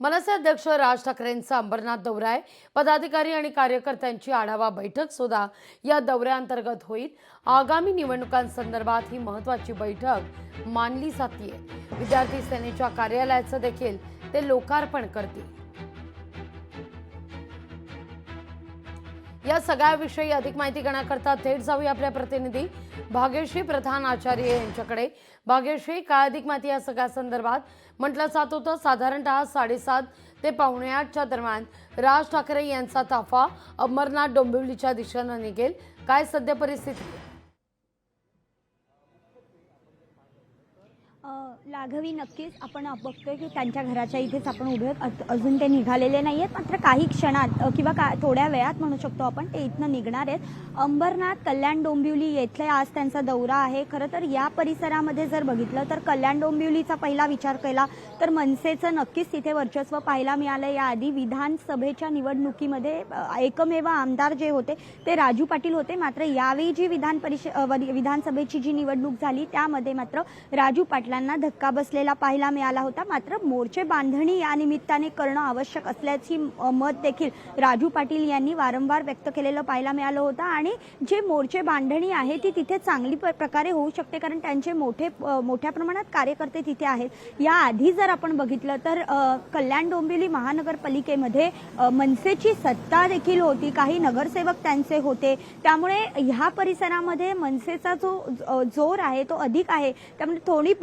मनसे अध्यक्ष राज ठाकरेंचा अंबरनाथ दौरा आहे। पदाधिकारी आणि कार्यकर्त्यांची आढावा बैठक सुद्धा या दौऱ्याअंतर्गत होईल। आगामी निवडणुकांसंदर्भात ही महत्त्वाची बैठक मानली जाते। विद्यार्थी सेनेच्या कार्यालयाचं देखील ते लोकार्पण करतील। या सगळ्याविषयी अधिक माहिती घेण्याकरता थेट जाऊया आपल्या प्रतिनिधी भाग्यश्री प्रधान आचार्य यांच्याकडे। भाग्यश्री, काय अधिक माहिती या सगळ्या संदर्भात? म्हटलं जात होतं साधारणतः 7:30 ते 7:45च्या दरम्यान राज ठाकरे यांचा ताफा अंबरनाथ डोंबिवलीच्या दिशेने निघेल। काय सध्या परिस्थिती? लाघवी, नक्कीच आपण बघतोय की त्यांच्या घराच्या इथेच आपण उभे आहोत। अजून ते निघालेले नाही आहेत, मात्र काही क्षणात किंवा थोड्या वेळात म्हणू शकतो आपण ते इथनं निघणार आहेत। अंबरनाथ, कल्याण डोंबिवली येथे आज त्यांचा दौरा आहे। खरं तर या परिसरामध्ये जर बघितलं तर कल्याण डोंबिवलीचा पहिला विचार केला तर मनसेचं नक्कीच तिथे वर्चस्व पाहायला मिळालं। याआधी विधानसभेच्या निवडणुकीमध्ये एकमेव आमदार जे होते ते राजू पाटील होते, मात्र यावेळी जी विधानसभेची जी निवडणूक झाली त्यामध्ये मात्र राजू पाटलांना धक्का बसलेला पाहायला मिळाला होता। मात्र मोर्चे बांधणी या निमित्ताने करणं आवश्यक असल्याची मत देखील राजू पाटील यांनी वारंवार व्यक्त केलेलं पाहायला मिळालं होतं। आणि जे मोर्चे बांधणी आहे ती तिथे चांगली प्रकारे होऊ शकते, कारण त्यांचे मोठ्या प्रमाणात कार्यकर्ते तिथे आहेत। याआधी जर आपण बघितलं तर कल्याण डोंबिवली महानगरपालिकेमध्ये मनसेची सत्ता देखील होती, काही नगरसेवक त्यांचे होते, त्यामुळे ह्या परिसरामध्ये मनसेचा जो जोर आहे तो अधिक आहे। त्यामुळे थोडी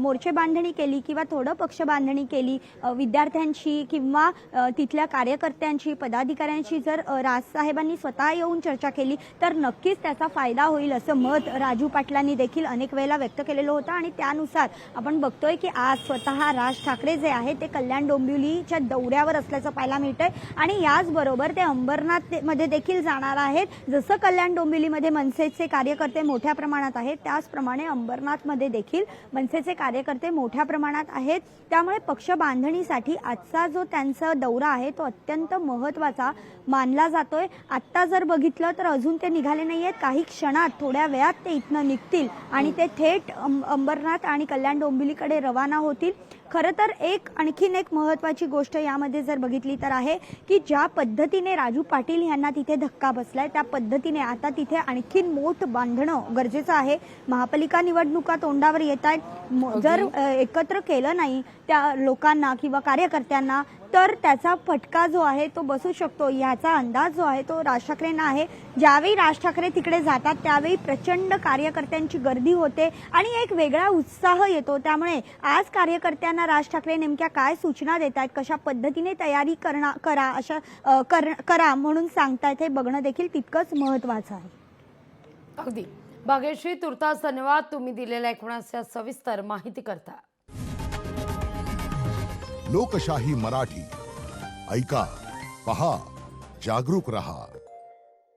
मोर्चे बांधणी केली किंवा थोडं पक्ष बांधणी केली विद्यार्थ्यांची किंवा तिथल्या कार्यकर्त्यांची, पदाधिकाऱ्यांची जर राजसाहेबांनी स्वतः येऊन चर्चा केली तर नक्कीच त्याचा फायदा होईल असं मत राजू पाटलांनी देखील अनेक वेळेला व्यक्त केलेलं होतं। आणि त्यानुसार आपण बघतोय की आज स्वतः राज ठाकरे जे आहे ते कल्याण डोंबिवलीच्या दौऱ्यावर असल्याचं पाहायला मिळतंय। आणि याचबरोबर ते अंबरनाथ मध्ये देखील जाणार आहेत। जसं कल्याण डोंबिवलीमध्ये मनसेचे कार्यकर्ते मोठ्या प्रमाणात आहेत, त्याचप्रमाणे अंबरनाथमध्ये देखील मनसेचे कार्यकर्ते मोठ्या प्रमाणात आहेत। त्यामुळे पक्ष बांधणीसाठी आजचा जो त्यांचा दौरा आहे तो अत्यंत महत्त्वाचा मानला जातोय। आता जर बघितलं तर अजून ते निघाले नाहीयेत, काही क्षणात थोड्या वेळात ते इथनं निघतील आणि ते थेट अंबरनाथ आणि कल्याण डोंबिवलीकडे रवाना होतील। खरं तर आणखीन एक महत्त्वाची गोष्ट यामध्ये जर बघितली तर आहे की ज्या पद्धतीने राजू पाटील यांना तिथे धक्का बसलाय त्या पद्धतीने आता तिथे आणखीन मोठ बांधणं गरजेचं आहे। महापालिका निवडणुका तोंडावर येत आहेत, जर एकत्र केलं नाही त्या लोकांना किंवा कार्यकर्त्यांना तर त्याचा फटका जो आहे तो बसू शकतो, याचा अंदाज जो आहे तो राज ठाकरेंना आहे। ज्यावेळी राज ठाकरे तिकडे जातात त्यावेळी प्रचंड कार्यकर्त्यांची गर्दी होते आणि एक वेगळा उत्साह येतो। त्यामुळे आज कार्यकर्त्यांना राज ठाकरे नेमक्या काय सूचना देत आहेत, कशा पद्धतीने तयारी करा म्हणून सांगतायत हे बघणं देखील तितकंच महत्त्वाचं आहे। अगदी भाग्यश्री, तुर्तास धन्यवाद तुम्ही दिलेल्या एकूणाच्या सविस्तर माहिती करता। लोकशाही मराठी ऐका, पहा, जागरूक रहा।